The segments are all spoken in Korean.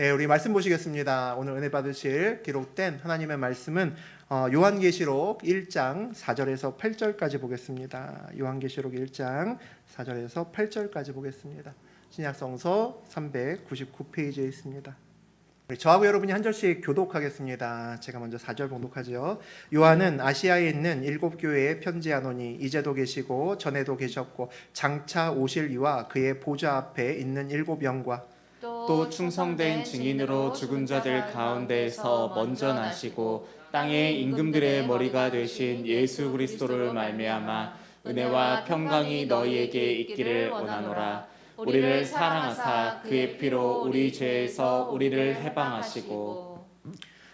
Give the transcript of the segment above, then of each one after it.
네, 우리 말씀 보시겠습니다. 오늘 은혜 받으실 기록된 하나님의 말씀은 요한계시록 1장 4절에서 8절까지 보겠습니다. 요한계시록 1장 4절에서 8절까지 보겠습니다. 신약성서 399페이지에 있습니다. 저하고 여러분이 한 절씩 교독하겠습니다. 제가 먼저 4절 봉독하죠. 요한은 아시아에 있는 7교회에 편지하노니 이제도 계시고 전에도 계셨고 장차 오실 이와 그의 보좌 앞에 있는 7영과 또 충성된 증인으로 죽은 자들 가운데에서 먼저 나시고 땅의 임금들의 머리가 되신 예수 그리스도를 말미암아 은혜와 평강이 너희에게 있기를 원하노라. 우리를 사랑하사 그의 피로 우리 죄에서 우리를 해방하시고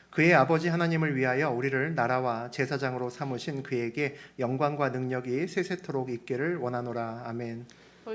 그의 아버지 하나님을 위하여 우리를 나라와 제사장으로 삼으신 그에게 영광과 능력이 세세토록 있기를 원하노라. 아멘.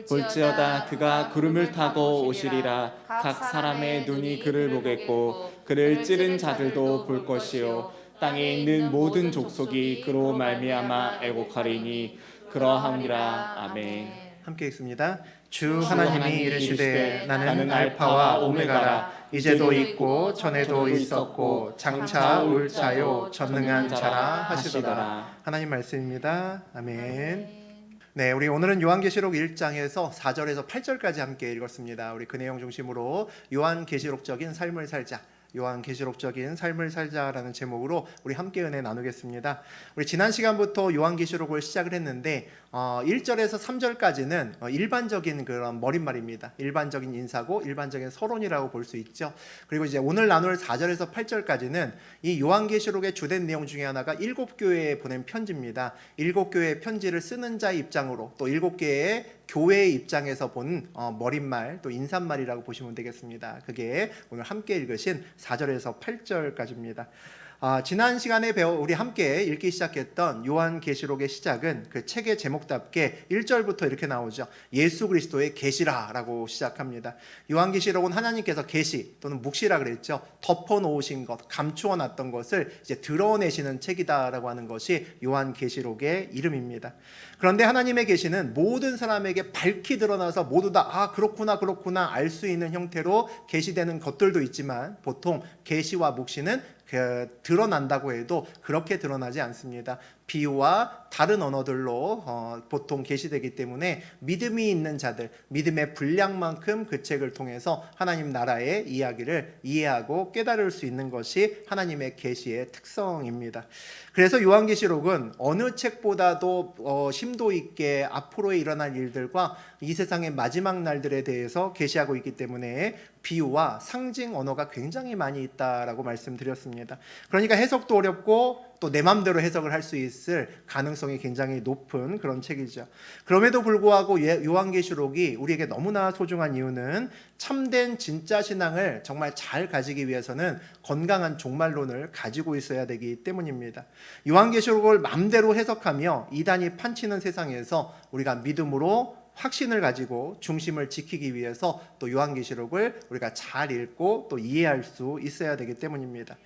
볼지어다 그가 구름을 타고 오시리라. 각 사람의 눈이 그를 보겠고 그를 찌른 자들도 볼 것이요 땅에 있는 모든 족속이 그로 말미암아 애곡하리니 그러하니라. 아멘. 함께 읽습니다. 주 하나님이 이르시되 나는 알파와 오메가라. 이제도 있고 전에도 있었고 장차 올 자요 전능한 자라 하시더라. 하나님 말씀입니다. 아멘. 네, 우리 오늘은 요한계시록 1장에서 4절에서 8절까지 함께 읽었습니다. 우리 그 내용 중심으로 요한계시록적인 삶을 살자, 요한계시록적인 삶을 살자라는 제목으로 우리 함께 은혜 나누겠습니다. 우리 지난 시간부터 요한계시록을 시작을 했는데 1절에서 3절까지는 일반적인 그런 머릿말입니다. 일반적인 인사고 일반적인 서론이라고 볼 수 있죠. 그리고 이제 오늘 나눌 4절에서 8절까지는 이 요한계시록의 주된 내용 중에 하나가 7교회에 보낸 편지입니다. 7교회의 편지를 쓰는 자의 입장으로 또 7개의 교회의 입장에서 본 머릿말 또 인사말이라고 보시면 되겠습니다. 그게 오늘 함께 읽으신 4절에서 8절까지입니다. 지난 시간에 우리 함께 읽기 시작했던 요한계시록의 시작은 그 책의 제목답게 1절부터 이렇게 나오죠. 예수 그리스도의 계시라라고 시작합니다. 요한계시록은 하나님께서 계시 또는 묵시라 그랬죠. 덮어놓으신 것, 감추어놨던 것을 이제 드러내시는 책이다라고 하는 것이 요한계시록의 이름입니다. 그런데 하나님의 계시는 모든 사람에게 밝히 드러나서 모두 다 그렇구나 알 수 있는 형태로 계시되는 것들도 있지만 보통 계시와 묵시는 드러난다고 해도 그렇게 드러나지 않습니다. 비유와 다른 언어들로 보통 계시되기 때문에 믿음이 있는 자들, 믿음의 분량만큼 그 책을 통해서 하나님 나라의 이야기를 이해하고 깨달을 수 있는 것이 하나님의 계시의 특성입니다. 그래서 요한계시록은 어느 책보다도 심도 있게 앞으로에 일어날 일들과 이 세상의 마지막 날들에 대해서 계시하고 있기 때문에 비유와 상징 언어가 굉장히 많이 있다라고 말씀드렸습니다. 그러니까 해석도 어렵고 또 내 마음대로 해석을 할 수 있을 가능성이 굉장히 높은 그런 책이죠. 그럼에도 불구하고 요한계시록이 우리에게 너무나 소중한 이유는 참된 진짜 신앙을 정말 잘 가지기 위해서는 건강한 종말론을 가지고 있어야 되기 때문입니다. 요한계시록을 마음대로 해석하며 이단이 판치는 세상에서 우리가 믿음으로 확신을 가지고 중심을 지키기 위해서 또 요한계시록을 우리가 잘 읽고 또 이해할 수 있어야 되기 때문입니다.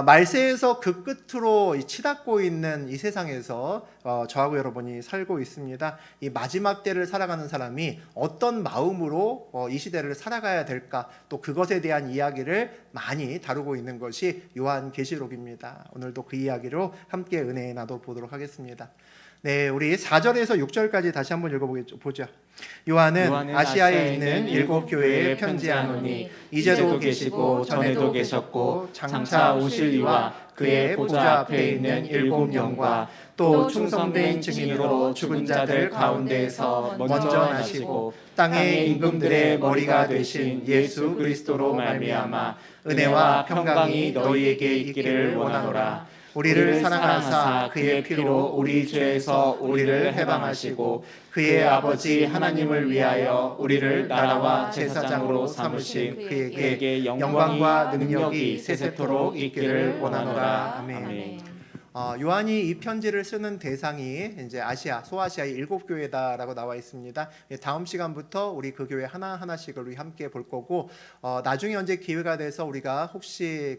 말세에서 그 끝으로 치닫고 있는 이 세상에서 저하고 여러분이 살고 있습니다. 이 마지막 때를 살아가는 사람이 어떤 마음으로 이 시대를 살아가야 될까, 또 그것에 대한 이야기를 많이 다루고 있는 것이 요한계시록입니다. 오늘도 그 이야기로 함께 은혜에 나눠보도록 하겠습니다. 네, 우리 4절에서 6절까지 다시 한번 읽어보죠. 요한은 아시아에 있는 7교회에 편지하노니 이제도 계시고 전에도 계셨고 장차 오실 이와 그의 보좌 앞에 있는 7영과 또 충성된 증인으로 죽은 자들 가운데에서 먼저 나시고 땅의 임금들의 머리가 되신 예수 그리스도로 말미암아 은혜와 평강이 너희에게 있기를 원하노라. 우리를 사랑하사 그의 피로 우리 죄에서 우리를 해방하시고 그의 아버지 하나님을 위하여 우리를 나라와 제사장으로 삼으신 그에게 영광과 능력이 세세토록 있기를 원하노라. 아멘. 요한이 이 편지를 쓰는 대상이 이제 아시아, 소아시아의 7교회다라고 나와 있습니다. 다음 시간부터 우리 그 교회 하나하나씩을 우리 함께 볼 거고, 나중에 언제 기회가 돼서 우리가 혹시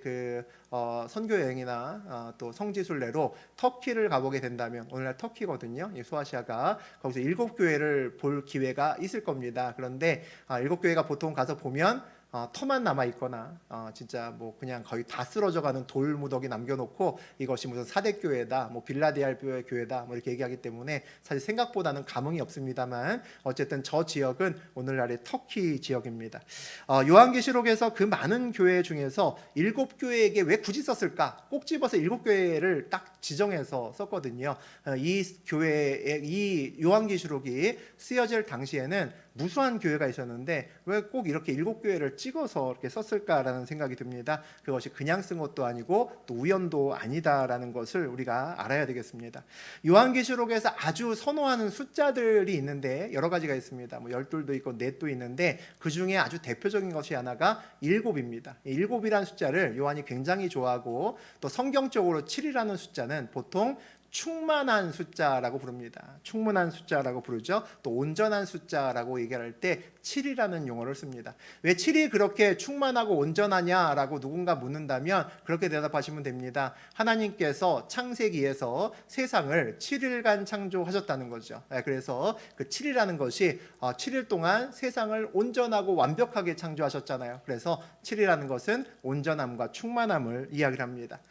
선교 여행이나 또 성지순례로 터키를 가보게 된다면, 오늘날 터키거든요. 소아시아가 거기서 7교회를 볼 기회가 있을 겁니다. 그런데 7교회가 보통 가서 보면 터만 남아 있거나 진짜 뭐 그냥 거의 다 쓰러져가는 돌무더기 남겨놓고 이것이 무슨 사대교회다, 뭐 빌라델피아 교회다, 뭐 이렇게 얘기하기 때문에 사실 생각보다는 감흥이 없습니다만 어쨌든 저 지역은 오늘날의 터키 지역입니다. 요한계시록에서 그 많은 교회 중에서 7교회에게 왜 굳이 썼을까? 꼭 집어서 7교회를 딱 지정해서 썼거든요. 이 교회에 이 요한계시록이 쓰여질 당시에는 무수한 교회가 있었는데 왜 꼭 이렇게 7교회를 찍어서 이렇게 썼을까라는 생각이 듭니다. 그것이 그냥 쓴 것도 아니고 또 우연도 아니다라는 것을 우리가 알아야 되겠습니다. 요한계시록에서 아주 선호하는 숫자들이 있는데 여러 가지가 있습니다. 뭐 12도 있고 넷도 있는데 그 중에 아주 대표적인 것이 하나가 7입니다. 7이라는 숫자를 요한이 굉장히 좋아하고 또 성경적으로 7이라는 숫자는 보통 충만한 숫자라고 부릅니다. 충만한 숫자라고 부르죠. 또 온전한 숫자라고 얘기할 때 7이라는 용어를 씁니다. 왜 7이 그렇게 충만하고 온전하냐라고 누군가 묻는다면 그렇게 대답하시면 됩니다. 하나님께서 창세기에서 세상을 7일간 창조하셨다는 거죠. 그래서 그 7이라는 것이 7일 동안 세상을 온전하고 완벽하게 창조하셨잖아요. 그래서 7이라는 것은 온전함과 충만함을 이야기를 합니다.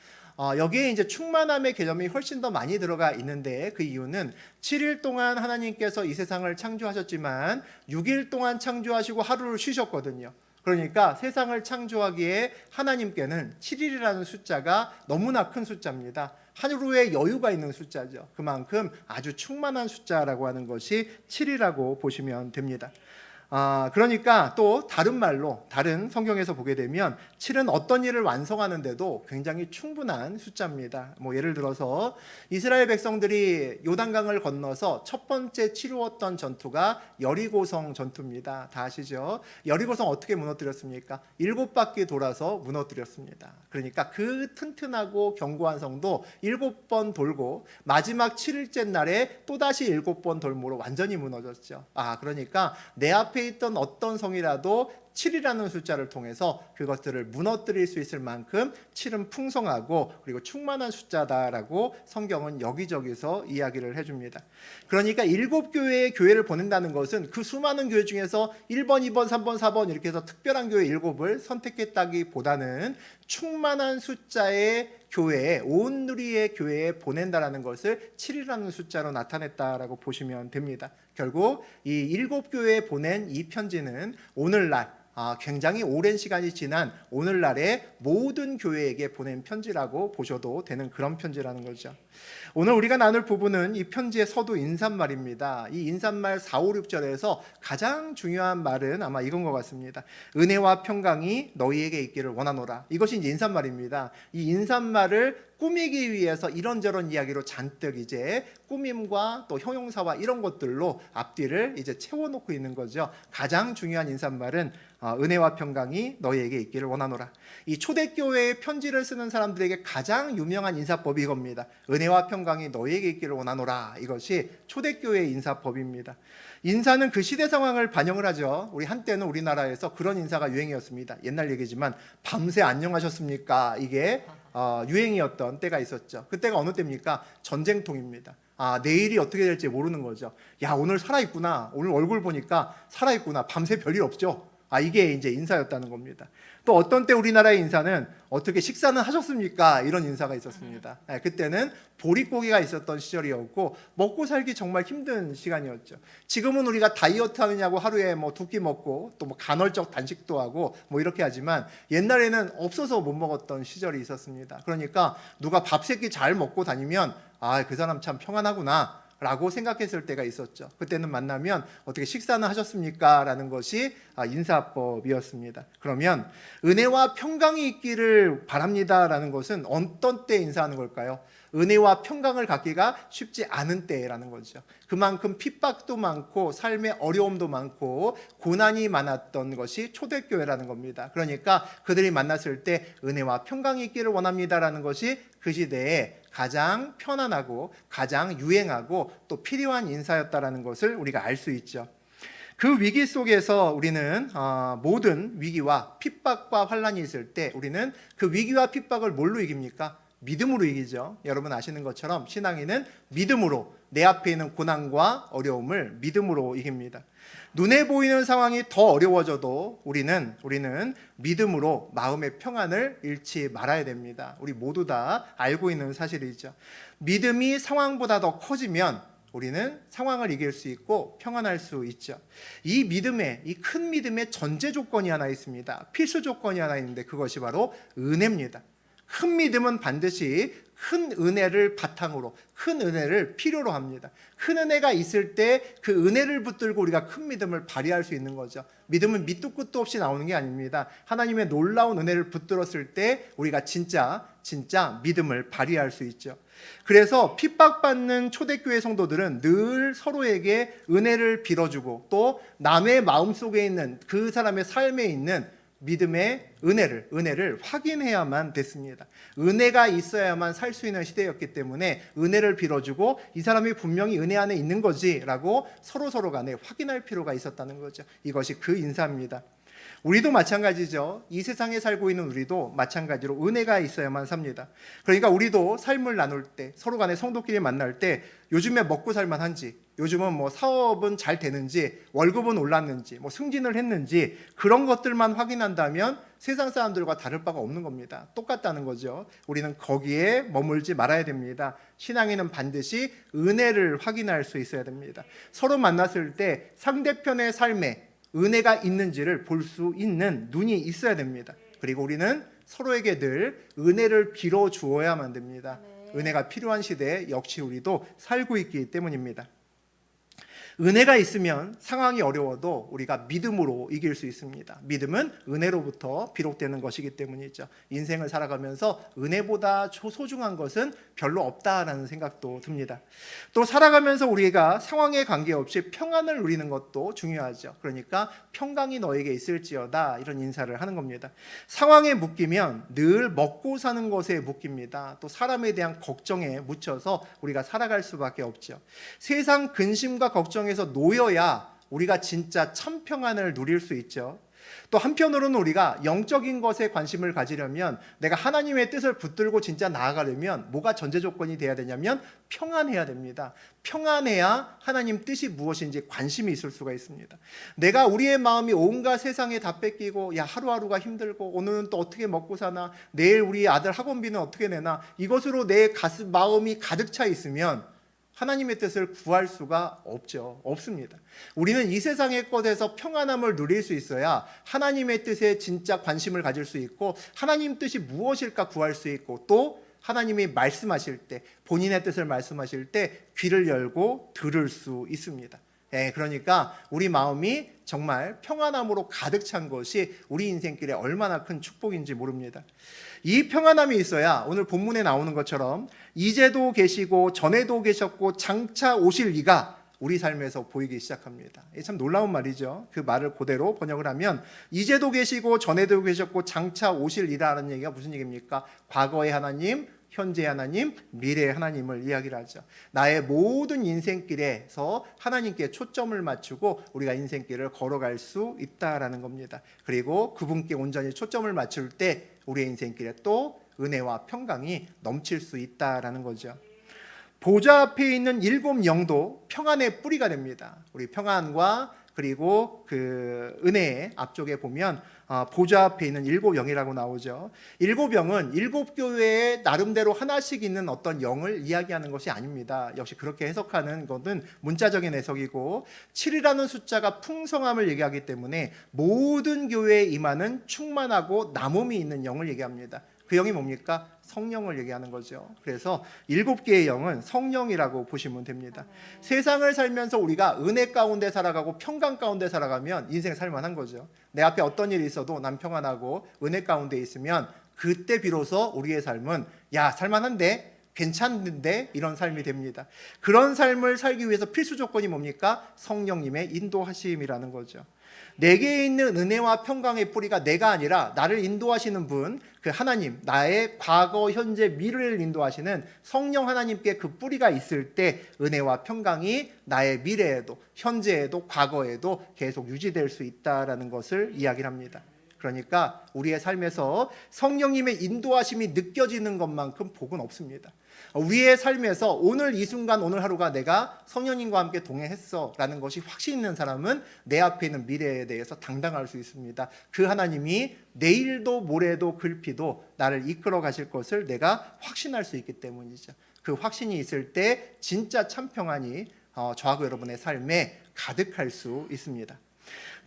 여기에 이제 충만함의 개념이 훨씬 더 많이 들어가 있는데 그 이유는 7일 동안 하나님께서 이 세상을 창조하셨지만 6일 동안 창조하시고 하루를 쉬셨거든요. 그러니까 세상을 창조하기에 하나님께는 7일이라는 숫자가 너무나 큰 숫자입니다. 하루에 여유가 있는 숫자죠. 그만큼 아주 충만한 숫자라고 하는 것이 7이라고 보시면 됩니다. 그러니까 또 다른 말로 다른 성경에서 보게 되면 7은 어떤 일을 완성하는데도 굉장히 충분한 숫자입니다. 뭐 예를 들어서 이스라엘 백성들이 요단강을 건너서 첫 번째 치루었던 전투가 여리고성 전투입니다. 다 아시죠? 여리고성 어떻게 무너뜨렸습니까? 7바퀴 돌아서 무너뜨렸습니다. 그러니까 그 튼튼하고 견고한 성도 7번 돌고 마지막 7일째 날에 또다시 7번 돌므로 완전히 무너졌죠. 그러니까 내 앞에 있던 어떤 성이라도 7이라는 숫자를 통해서 그것들을 무너뜨릴 수 있을 만큼 7은 풍성하고 그리고 충만한 숫자다라고 성경은 여기저기서 이야기를 해줍니다. 그러니까 7교회의 교회를 보낸다는 것은 그 수많은 교회 중에서 1번, 2번, 3번, 4번 이렇게 해서 특별한 교회 7을 선택했다기보다는 충만한 숫자의 교회에 온 누리의 교회에 보낸다라는 것을 7이라는 숫자로 나타냈다라고 보시면 됩니다. 결국 이 7교회에 보낸 이 편지는 오늘날 굉장히 오랜 시간이 지난 오늘날의 모든 교회에게 보낸 편지라고 보셔도 되는 그런 편지라는 거죠. 오늘 우리가 나눌 부분은 이 편지의 서두 인사말입니다. 이 인사말 4, 5, 6절에서 가장 중요한 말은 아마 이건 것 같습니다. 은혜와 평강이 너희에게 있기를 원하노라. 이것이 이제 인사말입니다. 이 인사말을 꾸미기 위해서 이런저런 이야기로 잔뜩 이제 꾸밈과 또 형용사와 이런 것들로 앞뒤를 이제 채워놓고 있는 거죠. 가장 중요한 인사말은 은혜와 평강이 너희에게 있기를 원하노라. 이 초대교회에 편지를 쓰는 사람들에게 가장 유명한 인사법이 이겁니다. 은혜와 평강이 너희에게 있기를 원하노라. 이것이 초대교회의 인사법입니다. 인사는 그 시대 상황을 반영을 하죠. 우리 한때는 우리나라에서 그런 인사가 유행이었습니다. 옛날 얘기지만 밤새 안녕하셨습니까? 이게 유행이었던 때가 있었죠. 그때가 어느 때입니까? 전쟁통입니다. 내일이 어떻게 될지 모르는 거죠. 야, 오늘 살아있구나. 오늘 얼굴 보니까 살아있구나. 밤새 별일 없죠. 이게 이제 인사였다는 겁니다. 또 어떤 때 우리나라의 인사는 어떻게 식사는 하셨습니까? 이런 인사가 있었습니다. 그때는 보릿고기가 있었던 시절이었고 먹고 살기 정말 힘든 시간이었죠. 지금은 우리가 다이어트 하느냐고 하루에 뭐 2끼 먹고 또 뭐 간헐적 단식도 하고 뭐 이렇게 하지만 옛날에는 없어서 못 먹었던 시절이 있었습니다. 그러니까 누가 밥 3끼 잘 먹고 다니면 그 사람 참 평안하구나 라고 생각했을 때가 있었죠. 그때는 만나면 어떻게 식사는 하셨습니까? 라는 것이 인사법이었습니다. 그러면 은혜와 평강이 있기를 바랍니다 라는 것은 어떤 때 인사하는 걸까요? 은혜와 평강을 갖기가 쉽지 않은 때라는 거죠. 그만큼 핍박도 많고 삶의 어려움도 많고 고난이 많았던 것이 초대교회라는 겁니다. 그러니까 그들이 만났을 때 은혜와 평강이 있기를 원합니다라는 것이 그 시대에 가장 편안하고 가장 유행하고 또 필요한 인사였다라는 것을 우리가 알 수 있죠. 그 위기 속에서 우리는 모든 위기와 핍박과 환란이 있을 때 우리는 그 위기와 핍박을 뭘로 이깁니까? 믿음으로 이기죠. 여러분 아시는 것처럼 신앙인은 믿음으로 내 앞에 있는 고난과 어려움을 믿음으로 이깁니다. 눈에 보이는 상황이 더 어려워져도 우리는 믿음으로 마음의 평안을 잃지 말아야 됩니다. 우리 모두 다 알고 있는 사실이죠. 믿음이 상황보다 더 커지면 우리는 상황을 이길 수 있고 평안할 수 있죠. 이 큰 믿음의 전제 조건이 하나 있습니다. 필수 조건이 하나 있는데 그것이 바로 은혜입니다. 큰 믿음은 반드시 큰 은혜를 바탕으로, 큰 은혜를 필요로 합니다. 큰 은혜가 있을 때 그 은혜를 붙들고 우리가 큰 믿음을 발휘할 수 있는 거죠. 믿음은 밑도 끝도 없이 나오는 게 아닙니다. 하나님의 놀라운 은혜를 붙들었을 때 우리가 진짜 믿음을 발휘할 수 있죠. 그래서 핍박받는 초대교회 성도들은 늘 서로에게 은혜를 빌어주고 또 남의 마음속에 있는 그 사람의 삶에 있는 믿음의 은혜를 확인해야만 됐습니다. 은혜가 있어야만 살 수 있는 시대였기 때문에 은혜를 빌어주고 이 사람이 분명히 은혜 안에 있는 거지라고 서로 간에 확인할 필요가 있었다는 거죠. 이것이 그 인사입니다. 우리도 마찬가지죠. 이 세상에 살고 있는 우리도 마찬가지로 은혜가 있어야만 삽니다. 그러니까 우리도 삶을 나눌 때, 서로 간에 성도끼리 만날 때 요즘에 먹고 살만한지, 요즘은 뭐 사업은 잘 되는지, 월급은 올랐는지, 뭐 승진을 했는지 그런 것들만 확인한다면 세상 사람들과 다를 바가 없는 겁니다. 똑같다는 거죠. 우리는 거기에 머물지 말아야 됩니다. 신앙인은 반드시 은혜를 확인할 수 있어야 됩니다. 서로 만났을 때 상대편의 삶에 은혜가 있는지를 볼 수 있는 눈이 있어야 됩니다. 그리고 우리는 서로에게 늘 은혜를 빌어 주어야만 됩니다. 은혜가 필요한 시대에 역시 우리도 살고 있기 때문입니다. 은혜가 있으면 상황이 어려워도 우리가 믿음으로 이길 수 있습니다. 믿음은 은혜로부터 비롯되는 것이기 때문이죠. 인생을 살아가면서 은혜보다 소중한 것은 별로 없다라는 생각도 듭니다. 또 살아가면서 우리가 상황에 관계없이 평안을 누리는 것도 중요하죠. 그러니까 평강이 너에게 있을지어다 이런 인사를 하는 겁니다. 상황에 묶이면 늘 먹고 사는 것에 묶입니다. 또 사람에 대한 걱정에 묻혀서 우리가 살아갈 수밖에 없죠. 세상 근심과 걱정에서 놓여야 우리가 진짜 참 평안을 누릴 수 있죠. 또 한편으로는 우리가 영적인 것에 관심을 가지려면 내가 하나님의 뜻을 붙들고 진짜 나아가려면 뭐가 전제 조건이 돼야 되냐면 평안해야 됩니다. 평안해야 하나님 뜻이 무엇인지 관심이 있을 수가 있습니다. 내가 우리의 마음이 온갖 세상에 다 뺏기고 하루하루가 힘들고 오늘은 또 어떻게 먹고 사나, 내일 우리 아들 학원비는 어떻게 내나, 이것으로 내 마음이 가득 차 있으면 하나님의 뜻을 구할 수가 없습니다. 우리는 이 세상의 것에서 평안함을 누릴 수 있어야 하나님의 뜻에 진짜 관심을 가질 수 있고 하나님 뜻이 무엇일까 구할 수 있고 또 하나님이 말씀하실 때, 본인의 뜻을 말씀하실 때 귀를 열고 들을 수 있습니다. 그러니까 우리 마음이 정말 평안함으로 가득 찬 것이 우리 인생길에 얼마나 큰 축복인지 모릅니다. 이 평안함이 있어야 오늘 본문에 나오는 것처럼 이제도 계시고 전에도 계셨고 장차 오실 이가 우리 삶에서 보이기 시작합니다. 참 놀라운 말이죠. 그 말을 그대로 번역을 하면 이제도 계시고 전에도 계셨고 장차 오실 이라는 얘기가 무슨 얘기입니까? 과거의 하나님, 현재의 하나님, 미래의 하나님을 이야기를 하죠. 나의 모든 인생길에서 하나님께 초점을 맞추고 우리가 인생길을 걸어갈 수 있다라는 겁니다. 그리고 그분께 온전히 초점을 맞출 때 우리의 인생길에 또 은혜와 평강이 넘칠 수 있다라는 거죠. 보좌 앞에 있는 7 영도 평안의 뿌리가 됩니다. 우리 평안과 그리고 그 은혜의 앞쪽에 보면 보좌 앞에 있는 7 영이라고 나오죠. 7 영은 7 교회에 나름대로 하나씩 있는 어떤 영을 이야기하는 것이 아닙니다. 역시 그렇게 해석하는 것은 문자적인 해석이고 7이라는 숫자가 풍성함을 얘기하기 때문에 모든 교회에 임하는 충만하고 남음이 있는 영을 얘기합니다. 그 영이 뭡니까? 성령을 얘기하는 거죠. 그래서 7개의 영은 성령이라고 보시면 됩니다. 세상을 살면서 우리가 은혜 가운데 살아가고 평강 가운데 살아가면 인생 살만한 거죠. 내 앞에 어떤 일이 있어도 난 평안하고 은혜 가운데 있으면 그때 비로소 우리의 삶은 살만한데? 괜찮은데? 이런 삶이 됩니다. 그런 삶을 살기 위해서 필수 조건이 뭡니까? 성령님의 인도하심이라는 거죠. 내게 있는 은혜와 평강의 뿌리가 내가 아니라 나를 인도하시는 분, 그 하나님, 나의 과거, 현재, 미래를 인도하시는 성령 하나님께 그 뿌리가 있을 때 은혜와 평강이 나의 미래에도, 현재에도, 과거에도 계속 유지될 수 있다라는 것을 이야기를 합니다. 그러니까 우리의 삶에서 성령님의 인도하심이 느껴지는 것만큼 복은 없습니다. 우리의 삶에서 오늘 이 순간 오늘 하루가 내가 성령님과 함께 동행했어 라는 것이 확신 있는 사람은 내 앞에 있는 미래에 대해서 당당할 수 있습니다. 그 하나님이 내일도 모레도 글피도 나를 이끌어 가실 것을 내가 확신할 수 있기 때문이죠. 그 확신이 있을 때 진짜 참 평안이 저하고 여러분의 삶에 가득할 수 있습니다.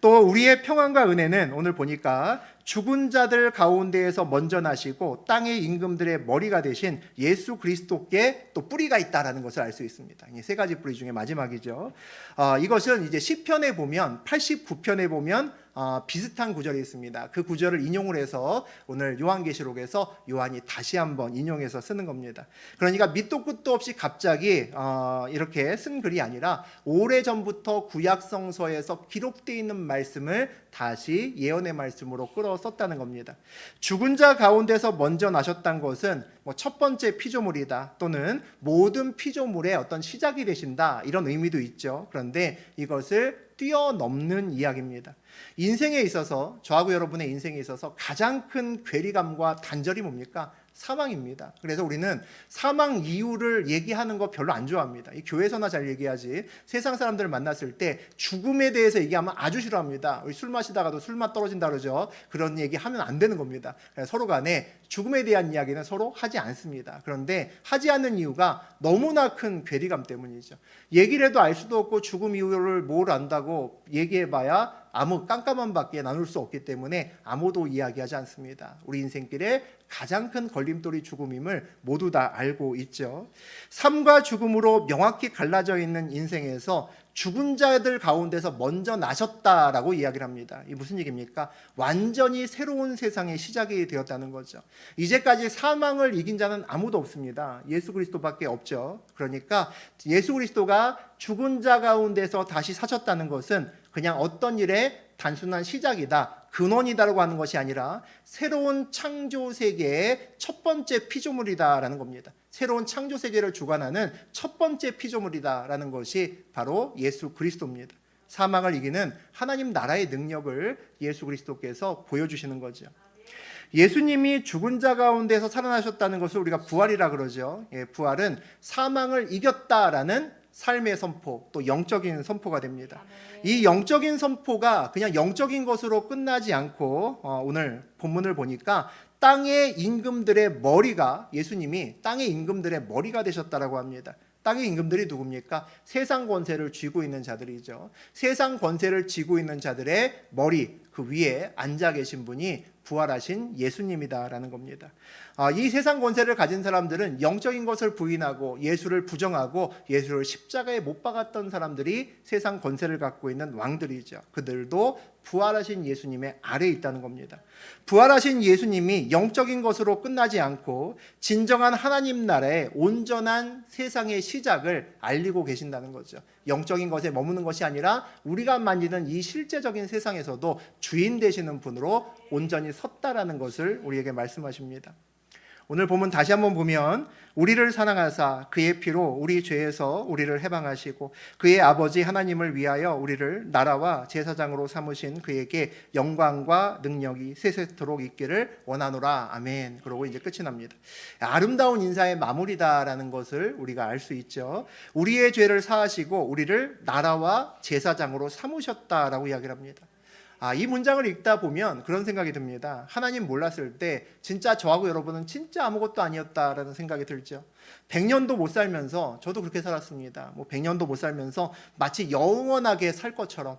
또 우리의 평안과 은혜는 오늘 보니까 죽은 자들 가운데에서 먼저 나시고 땅의 임금들의 머리가 되신 예수 그리스도께 또 뿌리가 있다라는 것을 알 수 있습니다. 이 세 가지 뿌리 중에 마지막이죠. 이것은 이제 시편에 보면 89편에 보면 비슷한 구절이 있습니다. 그 구절을 인용을 해서 오늘 요한계시록에서 요한이 다시 한번 인용해서 쓰는 겁니다. 그러니까 밑도 끝도 없이 갑자기 이렇게 쓴 글이 아니라 오래전부터 구약성서에서 기록되어 있는 말씀을 다시 예언의 말씀으로 끌어 썼다는 겁니다. 죽은 자 가운데서 먼저 나셨다는 것은 첫 번째 피조물이다 또는 모든 피조물의 어떤 시작이 되신다 이런 의미도 있죠. 그런데 이것을 뛰어넘는 이야기입니다. 인생에 있어서 저하고 여러분의 인생에 있어서 가장 큰 괴리감과 단절이 뭡니까? 사망입니다. 그래서 우리는 사망 이유를 얘기하는 거 별로 안 좋아합니다. 이 교회에서나 잘 얘기하지 세상 사람들을 만났을 때 죽음에 대해서 얘기하면 아주 싫어합니다. 우리 술 마시다가도 술맛 떨어진다 그러죠. 그런 얘기 하면 안 되는 겁니다. 서로 간에 죽음에 대한 이야기는 서로 하지 않습니다. 그런데 하지 않는 이유가 너무나 큰 괴리감 때문이죠. 얘기를 해도 알 수도 없고 죽음 이유를 뭘 안다고 얘기해봐야 아무 깜깜한 밖에 나눌 수 없기 때문에 아무도 이야기하지 않습니다. 우리 인생길에 가장 큰 걸림돌이 죽음임을 모두 다 알고 있죠. 삶과 죽음으로 명확히 갈라져 있는 인생에서 죽은 자들 가운데서 먼저 나셨다라고 이야기를 합니다. 이 무슨 얘기입니까? 완전히 새로운 세상의 시작이 되었다는 거죠. 이제까지 사망을 이긴 자는 아무도 없습니다. 예수 그리스도밖에 없죠. 그러니까 예수 그리스도가 죽은 자 가운데서 다시 사셨다는 것은 그냥 어떤 일의 단순한 시작이다, 근원이다라고 하는 것이 아니라 새로운 창조 세계의 첫 번째 피조물이다라는 겁니다. 새로운 창조 세계를 주관하는 첫 번째 피조물이다라는 것이 바로 예수 그리스도입니다. 사망을 이기는 하나님 나라의 능력을 예수 그리스도께서 보여주시는 거죠. 예수님이 죽은 자 가운데서 살아나셨다는 것을 우리가 부활이라 그러죠. 부활은 사망을 이겼다라는 삶의 선포, 또 영적인 선포가 됩니다. 이 영적인 선포가 그냥 영적인 것으로 끝나지 않고 오늘 본문을 보니까 땅의 임금들의 머리가, 예수님이 땅의 임금들의 머리가 되셨다라고 합니다. 땅의 임금들이 누굽니까? 세상 권세를 쥐고 있는 자들이죠. 세상 권세를 쥐고 있는 자들의 머리, 그 위에 앉아 계신 분이 부활하신 예수님이다라는 겁니다. 이 세상 권세를 가진 사람들은 영적인 것을 부인하고 예수를 부정하고 예수를 십자가에 못 박았던 사람들이 세상 권세를 갖고 있는 왕들이죠. 그들도 부활하신 예수님의 아래에 있다는 겁니다. 부활하신 예수님이 영적인 것으로 끝나지 않고 진정한 하나님 나라의 온전한 세상의 시작을 알리고 계신다는 거죠. 영적인 것에 머무는 것이 아니라 우리가 만지는 이 실제적인 세상에서도 주인 되시는 분으로 온전히 섰다라는 것을 우리에게 말씀하십니다. 오늘 본문 다시 한번 보면 우리를 사랑하사 그의 피로 우리 죄에서 우리를 해방하시고 그의 아버지 하나님을 위하여 우리를 나라와 제사장으로 삼으신 그에게 영광과 능력이 세세토록 있기를 원하노라. 아멘. 그러고 이제 끝이 납니다. 아름다운 인사의 마무리다라는 것을 우리가 알 수 있죠. 우리의 죄를 사하시고 우리를 나라와 제사장으로 삼으셨다라고 이야기를 합니다. 이 문장을 읽다 보면 그런 생각이 듭니다. 하나님 몰랐을 때 진짜 저하고 여러분은 진짜 아무것도 아니었다라는 생각이 들죠. 100년도 못 살면서, 저도 그렇게 살았습니다. 100년도 못 살면서 마치 영원하게 살 것처럼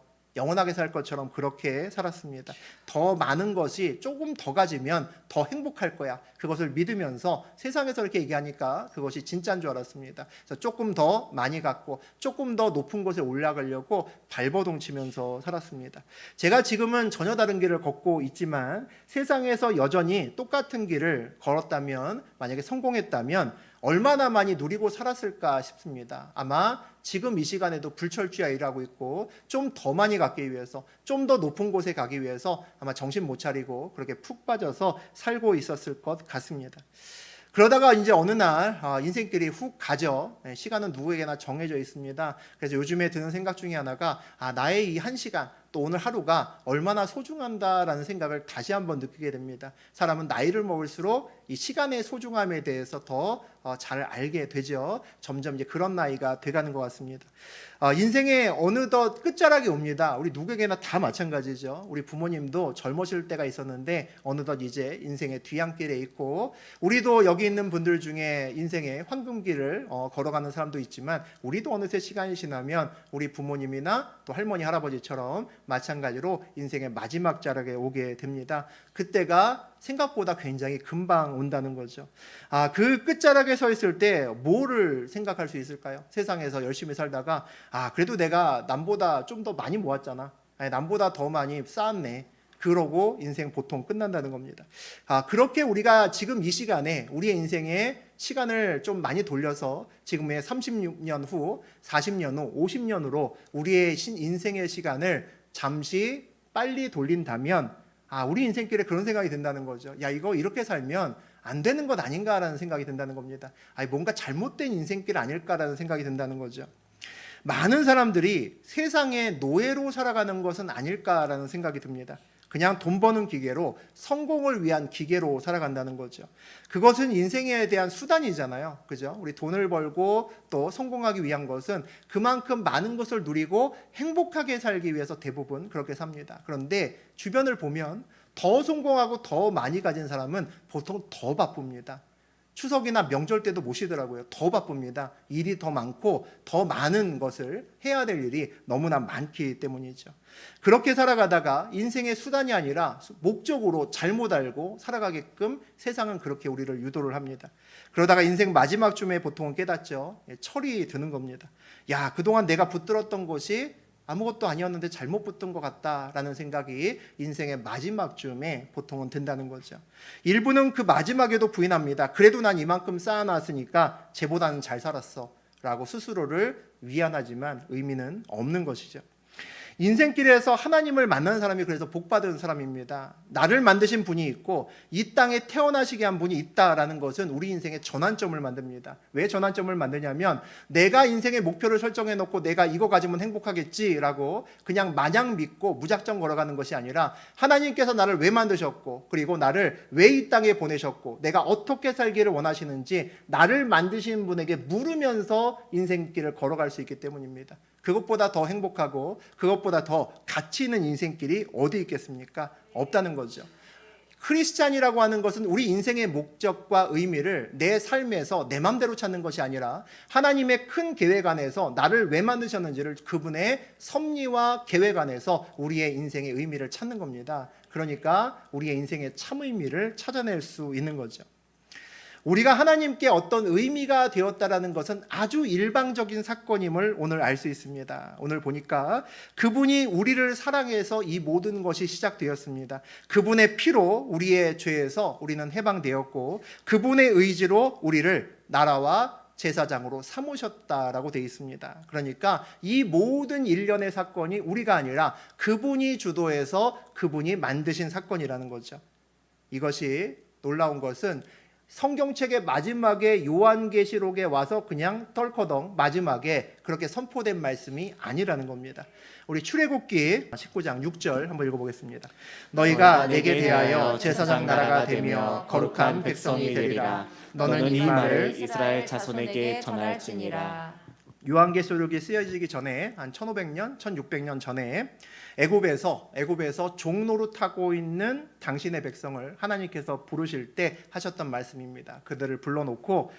그렇게 살았습니다. 더 많은 것이 조금 더 가지면 더 행복할 거야. 그것을 믿으면서 세상에서 이렇게 얘기하니까 그것이 진짜인 줄 알았습니다. 그래서 조금 더 많이 갖고 조금 더 높은 곳에 올라가려고 발버둥 치면서 살았습니다. 제가 지금은 전혀 다른 길을 걷고 있지만 세상에서 여전히 똑같은 길을 걸었다면, 만약에 성공했다면 얼마나 많이 누리고 살았을까 싶습니다. 아마 지금 이 시간에도 불철주야 일하고 있고 좀 더 많이 갖기 위해서, 좀 더 높은 곳에 가기 위해서 아마 정신 못 차리고 그렇게 푹 빠져서 살고 있었을 것 같습니다. 그러다가 이제 어느 날 인생길이 훅 가죠. 시간은 누구에게나 정해져 있습니다. 그래서 요즘에 드는 생각 중에 하나가 나의 이 한 시간, 또 오늘 하루가 얼마나 소중한다라는 생각을 다시 한번 느끼게 됩니다. 사람은 나이를 먹을수록 이 시간의 소중함에 대해서 더 잘 알게 되죠. 점점 이제 그런 나이가 돼가는 것 같습니다. 인생의 어느덧 끝자락이 옵니다. 우리 누구에게나 다 마찬가지죠. 우리 부모님도 젊으실 때가 있었는데 어느덧 이제 인생의 뒤안길에 있고, 우리도 여기 있는 분들 중에 인생의 황금길을 걸어가는 사람도 있지만, 우리도 어느새 시간이 지나면 우리 부모님이나 또 할머니 할아버지처럼 마찬가지로 인생의 마지막 자락에 오게 됩니다. 그때가 생각보다 굉장히 금방 온다는 거죠. 그 끝자락에 서 있을 때 뭐를 생각할 수 있을까요? 세상에서 열심히 살다가 그래도 내가 남보다 좀 더 많이 모았잖아. 남보다 더 많이 쌓았네. 그러고 인생 보통 끝난다는 겁니다. 그렇게 우리가 지금 이 시간에 우리의 인생의 시간을 좀 많이 돌려서 지금의 30년 후, 40년 후, 50년으로 우리의 인생의 시간을 잠시 빨리 돌린다면 우리 인생길에 그런 생각이 든다는 거죠. 이거 이렇게 살면 안 되는 것 아닌가라는 생각이 든다는 겁니다. 뭔가 잘못된 인생길 아닐까라는 생각이 든다는 거죠. 많은 사람들이 세상의 노예로 살아가는 것은 아닐까라는 생각이 듭니다. 그냥 돈 버는 기계로, 성공을 위한 기계로 살아간다는 거죠. 그것은 인생에 대한 수단이잖아요. 그죠? 우리 돈을 벌고 또 성공하기 위한 것은 그만큼 많은 것을 누리고 행복하게 살기 위해서 대부분 그렇게 삽니다. 그런데 주변을 보면 더 성공하고 더 많이 가진 사람은 보통 더 바쁩니다. 추석이나 명절 때도 못 쉬더라고요. 더 바쁩니다. 일이 더 많고 더 많은 것을 해야 될 일이 너무나 많기 때문이죠. 그렇게 살아가다가 인생의 수단이 아니라 목적으로 잘못 알고 살아가게끔 세상은 그렇게 우리를 유도를 합니다. 그러다가 인생 마지막 쯤에 보통은 깨닫죠. 철이 드는 겁니다. 그동안 내가 붙들었던 것이 아무것도 아니었는데 잘못 붙은 것 같다라는 생각이 인생의 마지막쯤에 보통은 든다는 거죠. 일부는 그 마지막에도 부인합니다. 그래도 난 이만큼 쌓아놨으니까 쟤보다는 잘 살았어 라고 스스로를 위안하지만 의미는 없는 것이죠. 인생길에서 하나님을 만난 사람이 그래서 복받은 사람입니다. 나를 만드신 분이 있고 이 땅에 태어나시게 한 분이 있다라는 것은 우리 인생의 전환점을 만듭니다. 왜 전환점을 만드냐면 내가 인생의 목표를 설정해 놓고 내가 이거 가지면 행복하겠지라고 그냥 마냥 믿고 무작정 걸어가는 것이 아니라 하나님께서 나를 왜 만드셨고 그리고 나를 왜 이 땅에 보내셨고 내가 어떻게 살기를 원하시는지 나를 만드신 분에게 물으면서 인생길을 걸어갈 수 있기 때문입니다. 그것보다 더 행복하고 그것보다 더 가치 있는 인생길이 어디 있겠습니까? 없다는 거죠. 크리스찬이라고 하는 것은 우리 인생의 목적과 의미를 내 삶에서 내 맘대로 찾는 것이 아니라 하나님의 큰 계획 안에서 나를 왜 만드셨는지를 그분의 섭리와 계획 안에서 우리의 인생의 의미를 찾는 겁니다. 그러니까 우리의 인생의 참 의미를 찾아낼 수 있는 거죠. 우리가 하나님께 어떤 의미가 되었다라는 것은 아주 일방적인 사건임을 오늘 알 수 있습니다. 오늘 보니까 그분이 우리를 사랑해서 이 모든 것이 시작되었습니다. 그분의 피로 우리의 죄에서 우리는 해방되었고 그분의 의지로 우리를 나라와 제사장으로 삼으셨다라고 되어 있습니다. 그러니까 이 모든 일련의 사건이 우리가 아니라 그분이 주도해서 그분이 만드신 사건이라는 거죠. 이것이 놀라운 것은 성경책의 마지막에 요한계시록에 와서 그냥 덜커덩 마지막에 그렇게 선포된 말씀이 아니라는 겁니다. 우리 출애굽기 19장 6절 한번 읽어보겠습니다. 너희가 내게 대하여 제사장 나라가 되며 거룩한 백성이 되리라. 너는 이 말을 이스라엘 자손에게 전할지니라. 요한계시록이 쓰여지기 전에 한 1500년, 1600년 전에 애굽에서 종노릇하고 있는 당신의 백성을 하나님께서 부르실 때 하셨던 말씀입니다. 그들을 불러놓고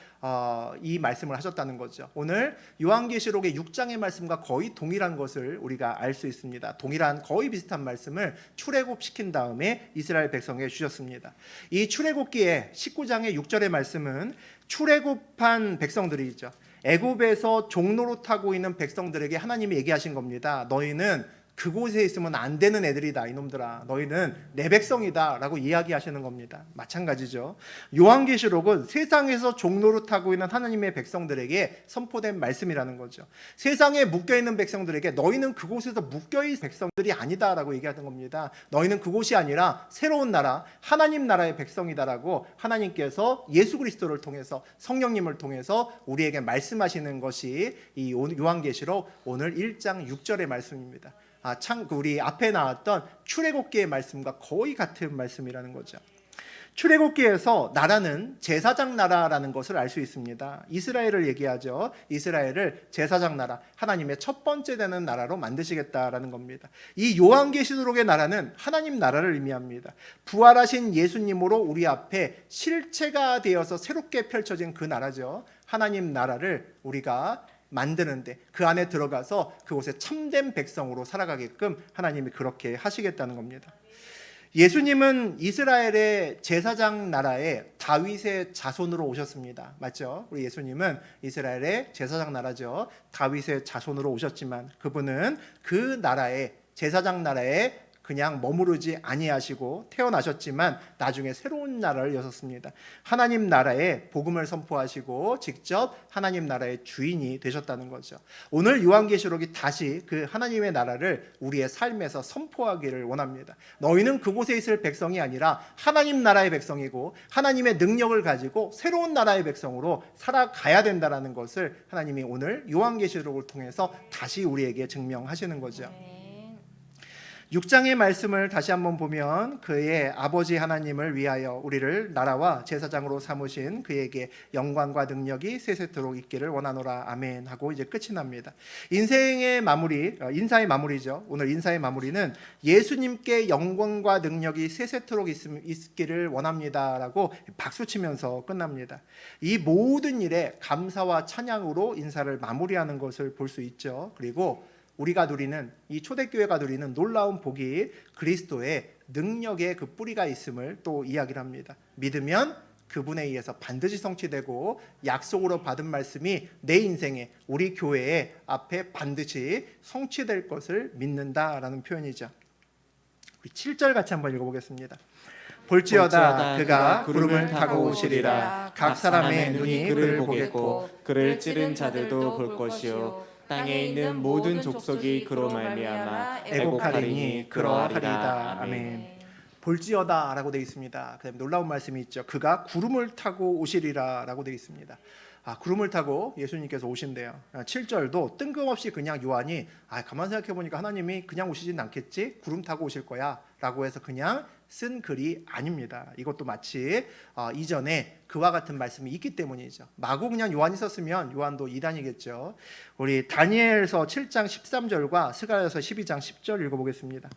이 말씀을 하셨다는 거죠. 오늘 요한계시록의 6장의 말씀과 거의 동일한 것을 우리가 알 수 있습니다. 동일한 거의 비슷한 말씀을 출애굽시킨 다음에 이스라엘 백성에게 주셨습니다. 이 출애굽기의 19장의 6절의 말씀은 출애굽한 백성들이죠. 애굽에서 종노릇하고 있는 백성들에게 하나님이 얘기하신 겁니다. 너희는 그곳에 있으면 안 되는 애들이다. 이놈들아, 너희는 내 백성이다 라고 이야기하시는 겁니다. 마찬가지죠. 요한계시록은 세상에서 종노릇하고 있는 하나님의 백성들에게 선포된 말씀이라는 거죠. 세상에 묶여있는 백성들에게 너희는 그곳에서 묶여있는 백성들이 아니다 라고 얘기하는 겁니다. 너희는 그곳이 아니라 새로운 나라, 하나님 나라의 백성이다라고 하나님께서 예수 그리스도를 통해서 성령님을 통해서 우리에게 말씀하시는 것이 이 요한계시록 오늘 1장 6절의 말씀입니다. 우리 앞에 나왔던 출애굽기의 말씀과 거의 같은 말씀이라는 거죠. 출애굽기에서 나라는 제사장 나라라는 것을 알 수 있습니다. 이스라엘을 얘기하죠. 이스라엘을 제사장 나라, 하나님의 첫 번째 되는 나라로 만드시겠다라는 겁니다. 이 요한계시록의 나라는 하나님 나라를 의미합니다. 부활하신 예수님으로 우리 앞에 실체가 되어서 새롭게 펼쳐진 그 나라죠. 하나님 나라를 우리가 만드는데 그 안에 들어가서 그곳에 참된 백성으로 살아가게끔 하나님이 그렇게 하시겠다는 겁니다. 예수님은 이스라엘의 제사장 나라에 다윗의 자손으로 오셨습니다. 맞죠? 우리 예수님은 이스라엘의 제사장 나라죠. 다윗의 자손으로 오셨지만 그분은 그 나라에 제사장 나라에 그냥 머무르지 아니하시고 태어나셨지만 나중에 새로운 나라를 여셨습니다. 하나님 나라에 복음을 선포하시고 직접 하나님 나라의 주인이 되셨다는 거죠. 오늘 요한계시록이 다시 그 하나님의 나라를 우리의 삶에서 선포하기를 원합니다. 너희는 그곳에 있을 백성이 아니라 하나님 나라의 백성이고 하나님의 능력을 가지고 새로운 나라의 백성으로 살아가야 된다는 것을 하나님이 오늘 요한계시록을 통해서 다시 우리에게 증명하시는 거죠. 6장의 말씀을 다시 한번 보면 그의 아버지 하나님을 위하여 우리를 나라와 제사장으로 삼으신 그에게 영광과 능력이 세세토록 있기를 원하노라 아멘 하고 이제 끝이 납니다. 인사의 마무리죠. 오늘 인사의 마무리는 예수님께 영광과 능력이 세세토록 있기를 원합니다라고 박수치면서 끝납니다. 이 모든 일에 감사와 찬양으로 인사를 마무리하는 것을 볼 수 있죠. 그리고 우리가 누리는 이 초대교회가 누리는 놀라운 복이 그리스도의 능력의 그 뿌리가 있음을 또 이야기를 합니다. 믿으면 그분에 의해서 반드시 성취되고 약속으로 받은 말씀이 내 인생에 우리 교회의 앞에 반드시 성취될 것을 믿는다라는 표현이죠. 우리 7절 같이 한번 읽어보겠습니다. 볼지어다 그가 구름을 타고 오시리라. 각 사람의 눈이 그를 보겠고 그를 찌른 자들도 볼 것이요 땅에 있는 모든 족속이 그로 말미암아 애곡하리니 그러하리이다. 아멘. 볼지어다 라고 되어 있습니다. 그다음에 놀라운 말씀이 있죠. 그가 구름을 타고 오시리라 라고 되어 있습니다. 구름을 타고 예수님께서 오신대요. 7절도 뜬금없이 그냥 요한이 가만 생각해 보니까 하나님이 그냥 오시진 않겠지? 구름 타고 오실 거야 라고 해서 그냥 쓴 글이 아닙니다. 이것도 마치 이전에 그와 같은 말씀이 있기 때문이죠. 마구 그냥 요한이 썼으면 요한도 이단이겠죠. 우리 다니엘서 7장 13절과 스가랴서 12장 10절 읽어보겠습니다.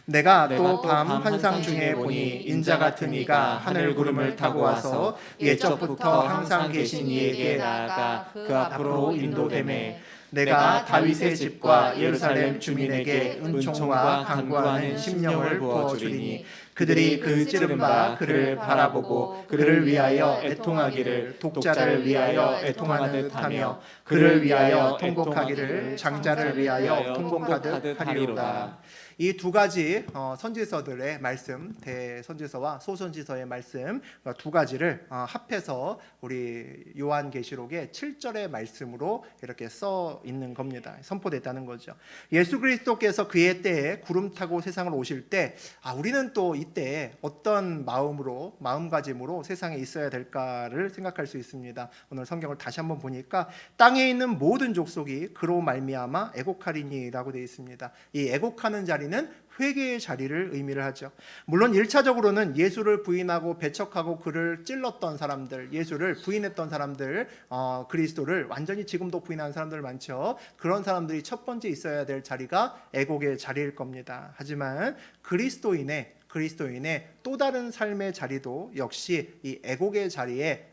내가 또 밤 환상 중에 보니 인자 같은 이가 하늘 구름을 타고 와서 옛적부터 항상 계신 이에게 나아가 그 앞으로 인도되매 내가 다윗의 집과 예루살렘 주민에게 은총과 간구하는 심령을 부어주리니 그들이 그 찌른 바 그를 바라보고 그를 위하여 애통하기를 독자를 위하여 애통하듯 하며 그를 위하여 통곡하기를 장자를 위하여 통곡하듯 하리로다. 이 두 가지 선지서들의 말씀, 대선지서와 소선지서의 말씀 두 가지를 합해서 우리 요한계시록의 7절의 말씀으로 이렇게 써 있는 겁니다. 선포됐다는 거죠. 예수 그리스도께서 그의 때에 구름 타고 세상을 오실 때 우리는 또 이때 어떤 마음가짐으로 세상에 있어야 될까를 생각할 수 있습니다. 오늘 성경을 다시 한번 보니까 땅에 있는 모든 족속이 그로 말미암아 애곡하리니라고 되어 있습니다. 이 애곡하는 자리는 회개의 자리를 의미를 하죠. 물론 1차적으로는 예수를 부인하고 배척하고 그를 찔렀던 사람들, 예수를 부인했던 사람들, 그리스도를 완전히 지금도 부인하는 사람들 많죠. 그런 사람들이 첫 번째 있어야 될 자리가 애곡의 자리일 겁니다. 하지만 그리스도인의 또 다른 삶의 자리도 역시 이 애곡의 자리에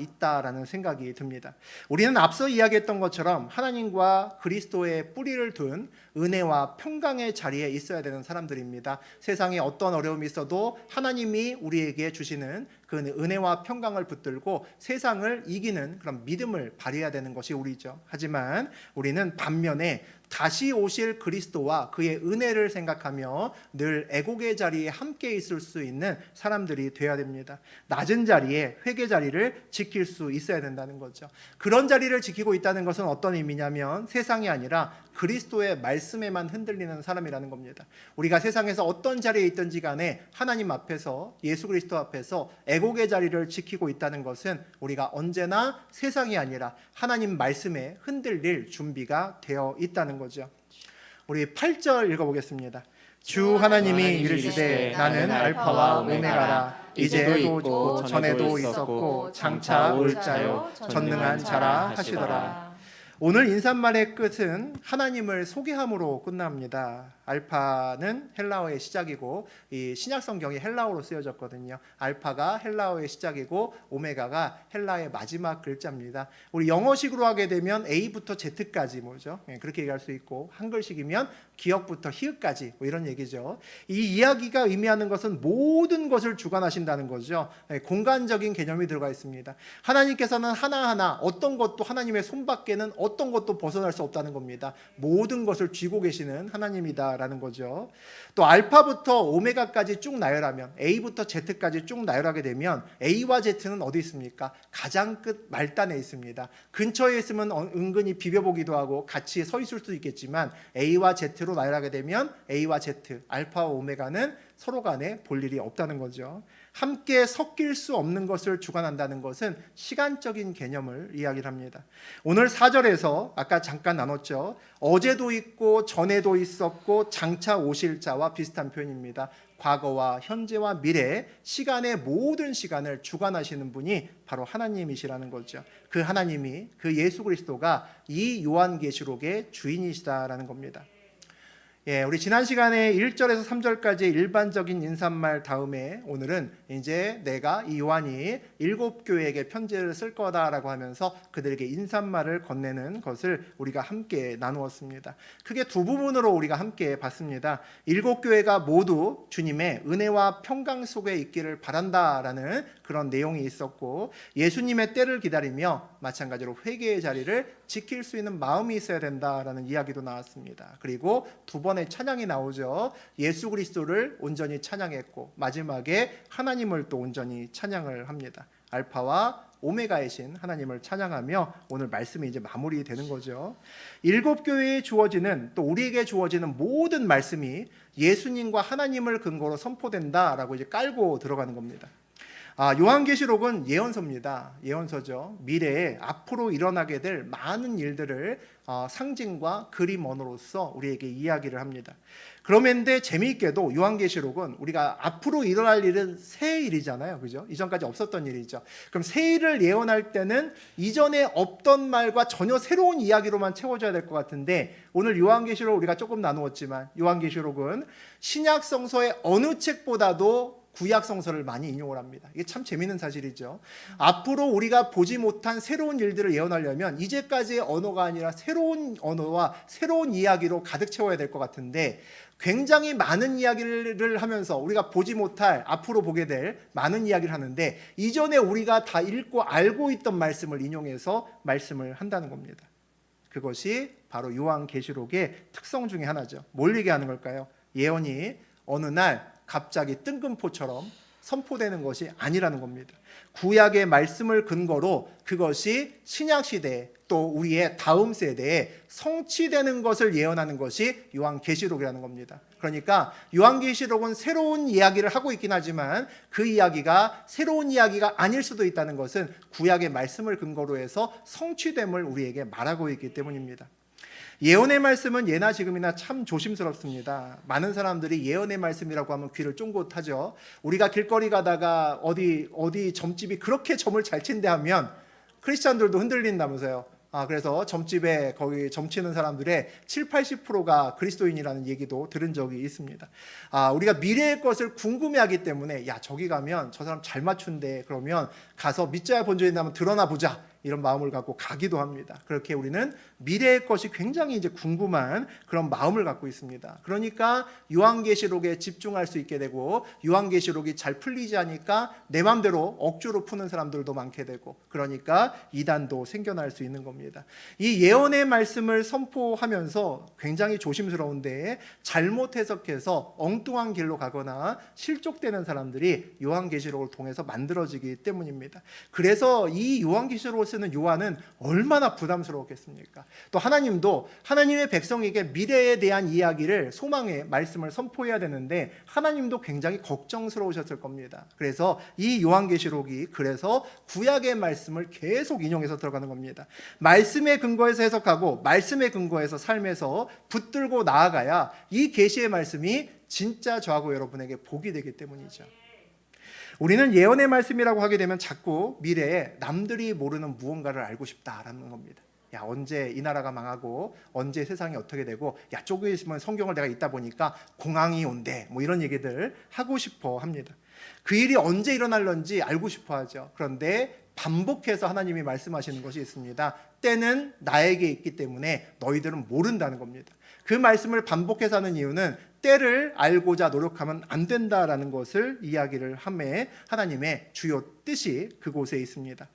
있다라는 생각이 듭니다. 우리는 앞서 이야기했던 것처럼 하나님과 그리스도의 뿌리를 둔 은혜와 평강의 자리에 있어야 되는 사람들입니다. 세상에 어떤 어려움이 있어도 하나님이 우리에게 주시는 그 은혜와 평강을 붙들고 세상을 이기는 그런 믿음을 발휘해야 되는 것이 우리죠. 하지만 우리는 반면에 다시 오실 그리스도와 그의 은혜를 생각하며 늘 애곡의 자리에 함께 있을 수 있는 사람들이 되어야 됩니다. 낮은 자리에 회개 자리를 지킬 수 있어야 된다는 거죠. 그런 자리를 지키고 있다는 것은 어떤 의미냐면 세상이 아니라 그리스도의 말씀에만 흔들리는 사람이라는 겁니다. 우리가 세상에서 어떤 자리에 있든지 간에 하나님 앞에서 예수 그리스도 앞에서 애곡의 자리를 지키고 있다는 것은 우리가 언제나 세상이 아니라 하나님 말씀에 흔들릴 준비가 되어 있다는 거죠. 우리 8절 읽어보겠습니다. 주 하나님이 이르시되 나는 알파와 오메가라. 이제도 있고 전에도 있었고 장차 올 자요 전능한 자라 하시더라. 오늘 인사말의 끝은 하나님을 소개함으로 끝납니다. 알파는 헬라어의 시작이고 이 신약 성경이 헬라어로 쓰여졌거든요. 알파가 헬라어의 시작이고 오메가가 헬라의 마지막 글자입니다. 우리 영어식으로 하게 되면 A부터 Z까지 뭐죠? 그렇게 얘기할 수 있고 한글식이면 기역부터 히읗까지 뭐 이런 얘기죠. 이 이야기가 의미하는 것은 모든 것을 주관하신다는 거죠. 공간적인 개념이 들어가 있습니다. 하나님께서는 하나하나 어떤 것도 하나님의 손밖에는 어떤 것도 벗어날 수 없다는 겁니다. 모든 것을 쥐고 계시는 하나님이다라는 거죠. 또 알파부터 오메가까지 쭉 나열하면 A부터 Z까지 쭉 나열하게 되면 A와 Z는 어디 있습니까? 가장 끝 말단에 있습니다. 근처에 있으면 은근히 비벼보기도 하고 같이 서 있을 수도 있겠지만 A와 Z로 나열하게 되면 A와 Z, 알파와 오메가는 서로 간에 볼 일이 없다는 거죠. 함께 섞일 수 없는 것을 주관한다는 것은 시간적인 개념을 이야기를 합니다. 오늘 4절에서 아까 잠깐 나눴죠. 어제도 있고 전에도 있었고 장차 오실 자와 비슷한 표현입니다. 과거와 현재와 미래, 시간의 모든 시간을 주관하시는 분이 바로 하나님이시라는 거죠. 그 하나님이, 그 예수 그리스도가 이 요한계시록의 주인이시다라는 겁니다. 우리 지난 시간에 1절에서 3절까지 일반적인 인사말 다음에 오늘은 이제 내가 이 요한이 7교회에게 편지를 쓸 거다라고 하면서 그들에게 인사말을 건네는 것을 우리가 함께 나누었습니다. 크게 두 부분으로 우리가 함께 봤습니다. 7교회가 모두 주님의 은혜와 평강 속에 있기를 바란다라는 그런 내용이 있었고 예수님의 때를 기다리며 마찬가지로 회개의 자리를 지킬 수 있는 마음이 있어야 된다라는 이야기도 나왔습니다. 그리고 두 번의 찬양이 나오죠. 예수 그리스도를 온전히 찬양했고 마지막에 하나님을 또 온전히 찬양을 합니다. 알파와 오메가이신 하나님을 찬양하며 오늘 말씀이 이제 마무리되는 거죠. 7교회에 주어지는 또 우리에게 주어지는 모든 말씀이 예수님과 하나님을 근거로 선포된다라고 이제 깔고 들어가는 겁니다. 요한계시록은 예언서입니다. 예언서죠. 미래에 앞으로 일어나게 될 많은 일들을 상징과 그림 언어로서 우리에게 이야기를 합니다. 그런데 재미있게도 요한계시록은 우리가 앞으로 일어날 일은 새 일이잖아요. 그죠? 이전까지 없었던 일이죠. 그럼 새 일을 예언할 때는 이전에 없던 말과 전혀 새로운 이야기로만 채워져야 될 것 같은데 오늘 요한계시록 우리가 조금 나누었지만 요한계시록은 신약 성서의 어느 책보다도 구약 성서를 많이 인용을 합니다. 이게 참 재미있는 사실이죠. 앞으로 우리가 보지 못한 새로운 일들을 예언하려면 이제까지의 언어가 아니라 새로운 언어와 새로운 이야기로 가득 채워야 될 것 같은데 굉장히 많은 이야기를 하면서 우리가 보지 못할 앞으로 보게 될 많은 이야기를 하는데 이전에 우리가 다 읽고 알고 있던 말씀을 인용해서 말씀을 한다는 겁니다. 그것이 바로 요한계시록의 특성 중에 하나죠. 뭘 얘기하는 걸까요? 예언이 어느 날 갑자기 뜬금포처럼 선포되는 것이 아니라는 겁니다. 구약의 말씀을 근거로 그것이 신약시대에 또 우리의 다음 세대에 성취되는 것을 예언하는 것이 요한계시록이라는 겁니다. 그러니까 요한계시록은 새로운 이야기를 하고 있긴 하지만 그 이야기가 새로운 이야기가 아닐 수도 있다는 것은 구약의 말씀을 근거로 해서 성취됨을 우리에게 말하고 있기 때문입니다. 예언의 말씀은 예나 지금이나 참 조심스럽습니다. 많은 사람들이 예언의 말씀이라고 하면 귀를 쫑긋하죠. 우리가 길거리 가다가 어디 점집이 그렇게 점을 잘 친대 하면 크리스찬들도 흔들린다면서요. 그래서 점집에 거기 점치는 사람들의 70-80%가 그리스도인이라는 얘기도 들은 적이 있습니다. 우리가 미래의 것을 궁금해하기 때문에 야 저기 가면 저 사람 잘 맞춘대 그러면 가서 믿자야 본전이 나면 드러나 보자 이런 마음을 갖고 가기도 합니다. 그렇게 우리는 미래의 것이 굉장히 이제 궁금한 그런 마음을 갖고 있습니다. 그러니까 요한계시록에 집중할 수 있게 되고 요한계시록이 잘 풀리지 않으니까 내 마음대로 억지로 푸는 사람들도 많게 되고 그러니까 이단도 생겨날 수 있는 겁니다. 이 예언의 말씀을 선포하면서 굉장히 조심스러운데 잘못 해석해서 엉뚱한 길로 가거나 실족되는 사람들이 요한계시록을 통해서 만들어지기 때문입니다. 그래서 이 요한계시록을 쓰는 요한은 얼마나 부담스러웠겠습니까? 또 하나님도 하나님의 백성에게 미래에 대한 이야기를, 소망의 말씀을 선포해야 되는데 하나님도 굉장히 걱정스러우셨을 겁니다. 그래서 이 요한계시록이 그래서 구약의 말씀을 계속 인용해서 들어가는 겁니다. 말씀의 근거에서 해석하고 말씀의 근거에서 삶에서 붙들고 나아가야 이 계시의 말씀이 진짜 저하고 여러분에게 복이 되기 때문이죠. 우리는 예언의 말씀이라고 하게 되면 자꾸 미래에 남들이 모르는 무언가를 알고 싶다라는 겁니다. 야, 언제 이 나라가 망하고 언제 세상이 어떻게 되고, 야, 쪽에 있으면 성경을 내가 읽다 보니까 공황이 온대, 뭐 이런 얘기들 하고 싶어 합니다. 그 일이 언제 일어날런지 알고 싶어 하죠. 그런데 반복해서 하나님이 말씀하시는 것이 있습니다. 때는 나에게 있기 때문에 너희들은 모른다는 겁니다. 그 말씀을 반복해서 하는 이유는 때를 알고자 노력하면 안 된다라는 것을 이야기를 하며 하나님의 주요 뜻이 그곳에 있습니다.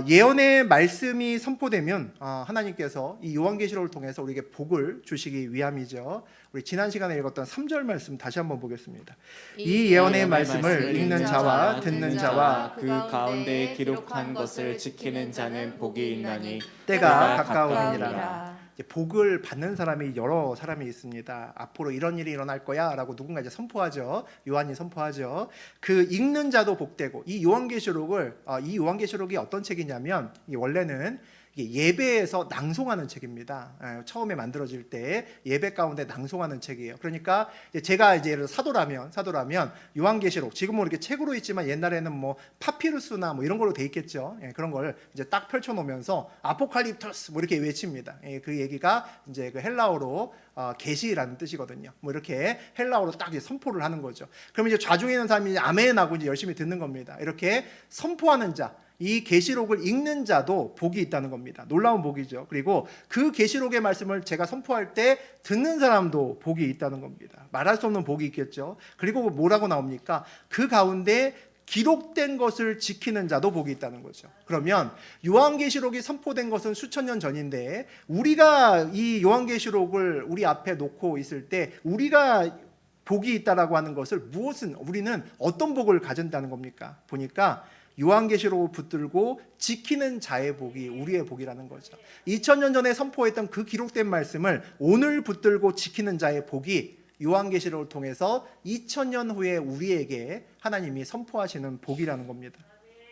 예언의 말씀이 선포되면 하나님께서 이 요한계시록을 통해서 우리에게 복을 주시기 위함이죠. 우리 지난 시간에 읽었던 3절 말씀 다시 한번 보겠습니다. 이 예언의 말씀을 읽는 자와 듣는 자와 그 가운데 기록한 것을 지키는 자는 복이 있나니 때가 가까우니라. 복을 받는 사람이 여러 사람이 있습니다. 앞으로 이런 일이 일어날 거야 라고 누군가 이제 선포하죠. 요한이 선포하죠. 그 읽는 자도 복되고, 이 요한계시록이 어떤 책이냐면, 원래는 예배에서 낭송하는 책입니다. 처음에 만들어질 때 예배 가운데 낭송하는 책이에요. 그러니까 제가 이제 예를 들어 사도라면 요한계시록, 지금은 이렇게 책으로 있지만 옛날에는 뭐 파피루스나 뭐 이런 걸로 돼 있겠죠. 그런 걸 이제 딱 펼쳐놓으면서 아포칼립토스 뭐 이렇게 외칩니다. 그 얘기가 이제 그 헬라어로 계시라는 뜻이거든요. 뭐 이렇게 헬라어로 딱 이제 선포를 하는 거죠. 그럼 이제 좌중에 있는 사람이 아멘 하고 이제 열심히 듣는 겁니다. 이렇게 선포하는 자, 이 계시록을 읽는 자도 복이 있다는 겁니다. 놀라운 복이죠. 그리고 그 계시록의 말씀을 제가 선포할 때 듣는 사람도 복이 있다는 겁니다. 말할 수 없는 복이 있겠죠. 그리고 뭐라고 나옵니까? 그 가운데 기록된 것을 지키는 자도 복이 있다는 거죠. 그러면 요한계시록이 선포된 것은 수천 년 전인데, 우리가 이 요한계시록을 우리 앞에 놓고 있을 때 우리가 복이 있다라고 하는 것을 우리는 어떤 복을 가진다는 겁니까? 보니까 요한계시록을 붙들고 지키는 자의 복이 우리의 복이라는 거죠. 2000년 전에 선포했던 그 기록된 말씀을 오늘 붙들고 지키는 자의 복이 요한계시록을 통해서 2000년 후에 우리에게 하나님이 선포하시는 복이라는 겁니다.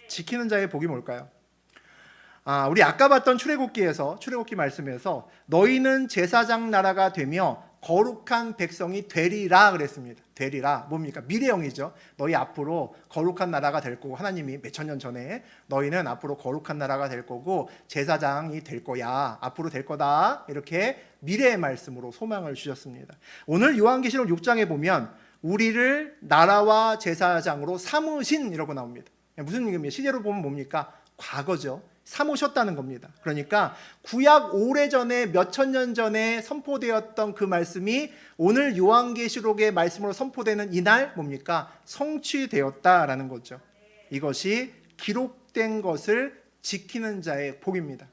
지키는 자의 복이 뭘까요? 우리 아까 봤던 출애굽기 말씀에서 너희는 제사장 나라가 되며 거룩한 백성이 되리라 그랬습니다. 되리라 뭡니까? 미래형이죠. 너희 앞으로 거룩한 나라가 될 거고, 하나님이 몇천 년 전에 너희는 앞으로 거룩한 나라가 될 거고 제사장이 될 거야, 앞으로 될 거다, 이렇게 미래의 말씀으로 소망을 주셨습니다. 오늘 요한계시록 6장에 보면 우리를 나라와 제사장으로 삼으신 이라고 나옵니다. 무슨 얘기입니까? 시제로 보면 뭡니까? 과거죠. 삼으셨다는 겁니다. 그러니까 구약 오래전에 몇천 년 전에 선포되었던 그 말씀이 오늘 요한계시록의 말씀으로 선포되는 이날 뭡니까? 성취되었다라는 거죠. 이것이 기록된 것을 지키는 자의 복입니다.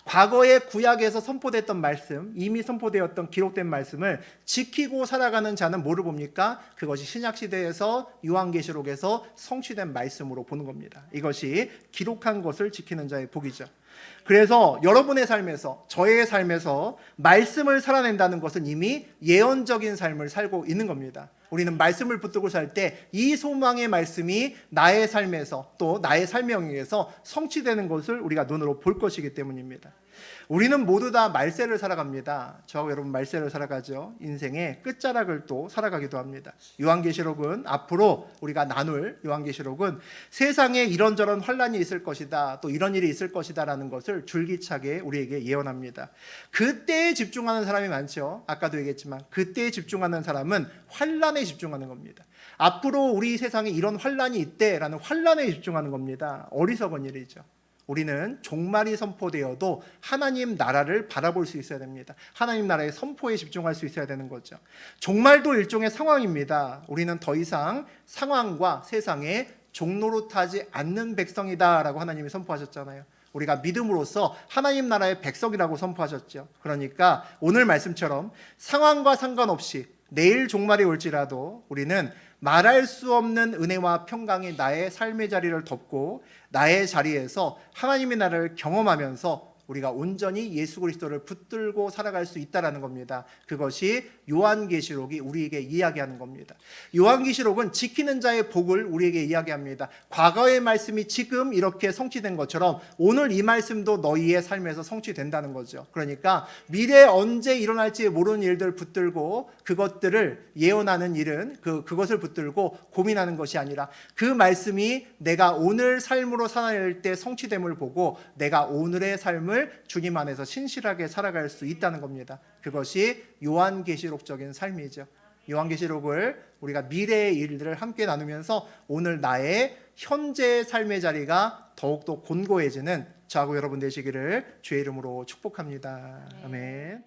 과거의 구약에서 선포됐던 말씀, 이미 선포되었던 기록된 말씀을 지키고 살아가는 자는 뭐를 봅니까? 그것이 신약시대에서 요한계시록에서 성취된 말씀으로 보는 겁니다. 이것이 기록한 것을 지키는 자의 복이죠. 그래서 여러분의 삶에서, 저의 삶에서 말씀을 살아낸다는 것은 이미 예언적인 삶을 살고 있는 겁니다. 우리는 말씀을 붙들고 살 때 이 소망의 말씀이 나의 삶에서, 또 나의 삶의 영역에서 성취되는 것을 우리가 눈으로 볼 것이기 때문입니다. 우리는 모두 다 말세를 살아갑니다. 저하고 여러분 말세를 살아가죠. 인생의 끝자락을 또 살아가기도 합니다. 요한계시록은 앞으로 우리가 나눌 요한계시록은 세상에 이런저런 환란이 있을 것이다, 또 이런 일이 있을 것이다 라는 것을 줄기차게 우리에게 예언합니다. 그때에 집중하는 사람이 많죠. 아까도 얘기했지만 그때에 집중하는 사람은 환란에 집중하는 겁니다. 앞으로 우리 세상에 이런 환란이 있대라는 환란에 집중하는 겁니다. 어리석은 일이죠. 우리는 종말이 선포되어도 하나님 나라를 바라볼 수 있어야 됩니다. 하나님 나라의 선포에 집중할 수 있어야 되는 거죠. 종말도 일종의 상황입니다. 우리는 더 이상 상황과 세상에 종노릇하지 않는 백성이다라고 하나님이 선포하셨잖아요. 우리가 믿음으로써 하나님 나라의 백성이라고 선포하셨죠. 그러니까 오늘 말씀처럼 상황과 상관없이 내일 종말이 올지라도 우리는 말할 수 없는 은혜와 평강이 나의 삶의 자리를 덮고 나의 자리에서 하나님의 나라를 경험하면서 우리가 온전히 예수 그리스도를 붙들고 살아갈 수 있다는 겁니다. 그것이 요한계시록이 우리에게 이야기하는 겁니다. 요한계시록은 지키는 자의 복을 우리에게 이야기합니다. 과거의 말씀이 지금 이렇게 성취된 것처럼 오늘 이 말씀도 너희의 삶에서 성취된다는 거죠. 그러니까 미래에 언제 일어날지 모르는 일들을 붙들고 그것들을 예언하는 일은 그것을 붙들고 고민하는 것이 아니라 그 말씀이 내가 오늘 삶으로 살아낼 때 성취됨을 보고 내가 오늘의 삶을 주님 안에서 신실하게 살아갈 수 있다는 겁니다. 그것이 요한계시록적인 삶이죠. 요한계시록을 우리가 미래의 일들을 함께 나누면서 오늘 나의 현재의 삶의 자리가 더욱더 곤고해지는 저하고 여러분 되시기를 주의 이름으로 축복합니다. 아멘.